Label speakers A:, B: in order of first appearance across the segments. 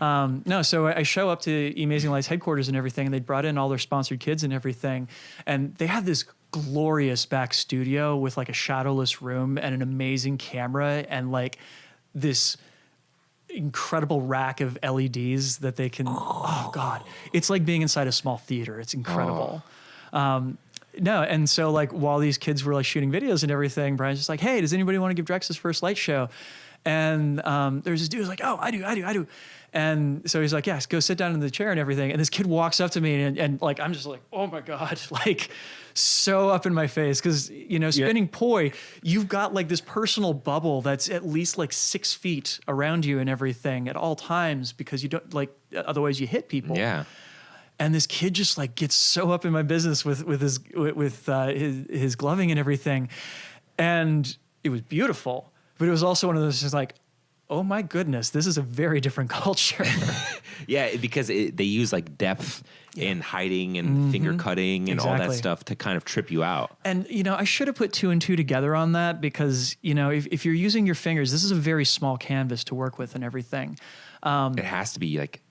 A: No, so I show up to Amazing Lights headquarters and everything, and they brought in all their sponsored kids and everything. And they had this glorious back studio with like a shadowless room and an amazing camera and like this incredible rack of LEDs that they can, oh God, it's like being inside a small theater. It's incredible. No, and so like while these kids were like shooting videos and everything, Brian's just like, hey, does anybody want to give Drex his first light show? And there's this dude who's like, oh, I do. And so he's like, yes, go sit down in the chair and everything. And this kid walks up to me and like, I'm just like, oh my God, like so up in my face. Cause you know, spinning poi, you've got like this personal bubble that's at least like 6 feet around you and everything at all times because you don't like, otherwise you hit people.
B: Yeah.
A: And this kid just like gets so up in my business with his gloving and everything. And it was beautiful, but it was also one of those just like, oh my goodness, this is a very different culture.
B: Yeah, because they use like depth and hiding and finger cutting and all that stuff to kind of trip you out.
A: And, you know, I should have put 2 and 2 together on that because, you know, if you're using your fingers, this is a very small canvas to work with and everything.
B: It has to be like...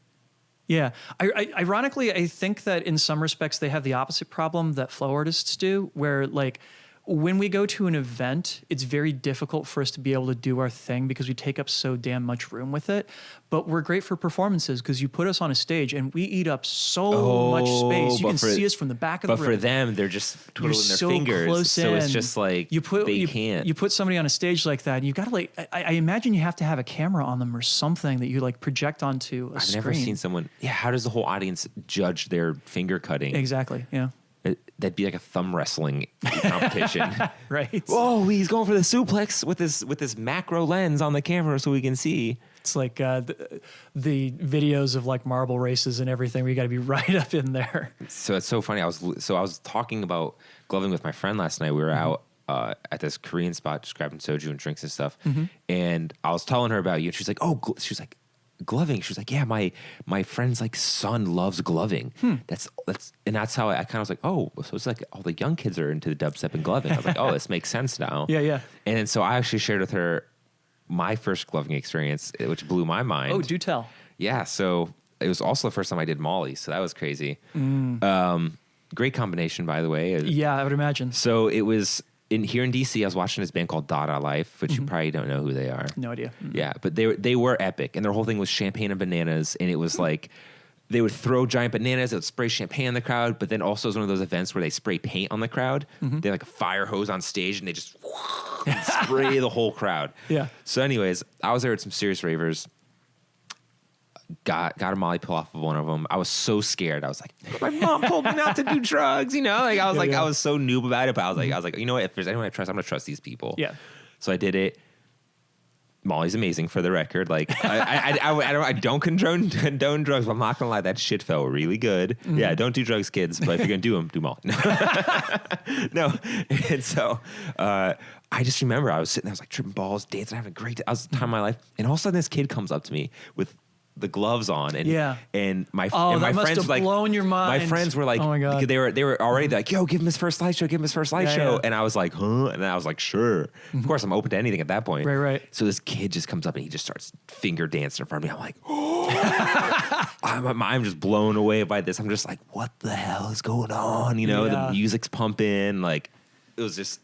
A: Yeah. Ironically, I think that in some respects they have the opposite problem that flow artists do, where like when we go to an event, it's very difficult for us to be able to do our thing because we take up so damn much room with it. But we're great for performances because you put us on a stage and we eat up so much space. You can see us from the back of the room.
B: But for them, they're just twiddling their fingers.
A: Close
B: so
A: in.
B: It's just like you can't.
A: You put somebody on a stage like that, and you got to like, I imagine you have to have a camera on them or something that you like project onto a screen.
B: I've never seen someone, how does the whole audience judge their finger cutting?
A: Exactly, yeah.
B: That'd be like a thumb wrestling competition.
A: Right.
B: Oh, he's going for the suplex with this macro lens on the camera so we can see.
A: It's like the videos of like marble races and everything where you got to be right up in there.
B: So it's so funny. I was talking about gloving with my friend last night. We were out at this Korean spot just grabbing soju and drinks and stuff. And I was telling her about you. And she's like, oh, she was like, gloving. She was like, yeah, my friend's like son loves gloving. That's how I kind of was like, oh, so it's like all the young kids are into the dubstep and gloving. I was like, oh, this makes sense now.
A: Yeah.
B: And then so I actually shared with her my first gloving experience, which blew my mind.
A: Oh, do tell.
B: Yeah. So it was also the first time I did Molly. So that was crazy. Great combination, by the way.
A: Yeah, I would imagine.
B: So it was here in DC, I was watching this band called Dada Life, which you probably don't know who they are.
A: No idea.
B: Yeah, but they were epic, and their whole thing was champagne and bananas, and it was like they would throw giant bananas, they would spray champagne on the crowd, but then also it was one of those events where they spray paint on the crowd. They had like a fire hose on stage, and they just spray the whole crowd.
A: Yeah.
B: So anyways, I was there with some serious ravers. Got a Molly pill off of one of them. I was so scared. I was like, my mom told me not to do drugs, you know? Like I was I was so noob about it, but I was like, you know what? If there's anyone I trust, I'm gonna trust these people.
A: Yeah.
B: So I did it. Molly's amazing, for the record. Like I don't condone drugs, but I'm not gonna lie, that shit felt really good. Yeah, don't do drugs, kids. But if you're gonna do them, do Molly. No. And so I just remember I was sitting there, I was like tripping balls, dancing, having a great day. I was the time of my life, and all of a sudden this kid comes up to me with the gloves on, and my friends
A: have like blown your mind.
B: My friends were like, oh my God. They were already like, yo, give him his first light show,
A: Yeah.
B: and I was like, huh? And then I was like, sure. Of course, I'm open to anything at that point.
A: Right.
B: So this kid just comes up and he just starts finger dancing in front of me. I'm like, oh, I'm just blown away by this. I'm just like, what the hell is going on? You know, the music's pumping. Like, it was just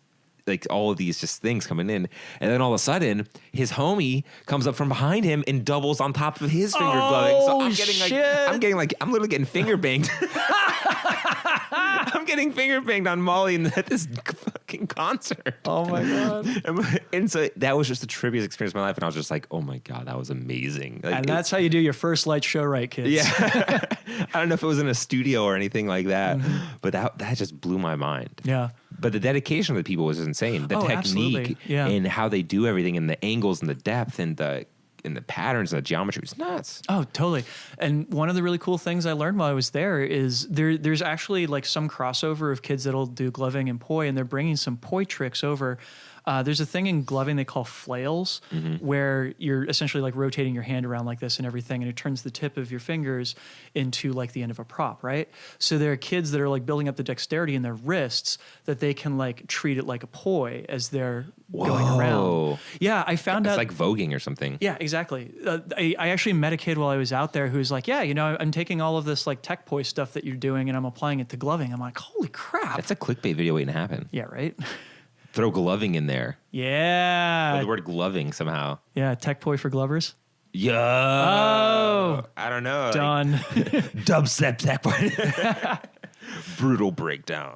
B: like all of these just things coming in, and then all of a sudden his homie comes up from behind him and doubles on top of his finger gloving. So I'm literally getting finger banged. I'm getting finger banged on Molly at this fucking concert.
A: Oh my God.
B: And so that was just the trippiest experience of my life, and I was just like, oh my God, that was amazing. Like,
A: and that's how you do your first light show right, kids.
B: Yeah. I don't know if it was in a studio or anything like that, but that just blew my mind.
A: Yeah.
B: But the dedication of the people was insane. The technique and how they do everything, and the angles and the depth and the patterns and the geometry was nuts.
A: Oh, totally. And one of the really cool things I learned while I was there is there's actually like some crossover of kids that'll do gloving and poi, and they're bringing some poi tricks over There's a thing in gloving they call flails, where you're essentially like rotating your hand around like this and everything, and it turns the tip of your fingers into like the end of a prop, right? So there are kids that are like building up the dexterity in their wrists that they can like treat it like a poi as they're going around. Yeah, I found out.
B: It's like voguing or something.
A: Yeah, exactly. I actually met a kid while I was out there who was like, yeah, you know, I'm taking all of this like tech poi stuff that you're doing and I'm applying it to gloving. I'm like, holy crap.
B: That's a clickbait video waiting to happen.
A: Yeah, right?
B: Throw gloving in there.
A: Yeah.
B: Or the word gloving somehow.
A: Yeah, tech poi for glovers.
B: Yo.
A: Oh.
B: I don't know.
A: Done.
B: Dubstep tech. Brutal breakdown.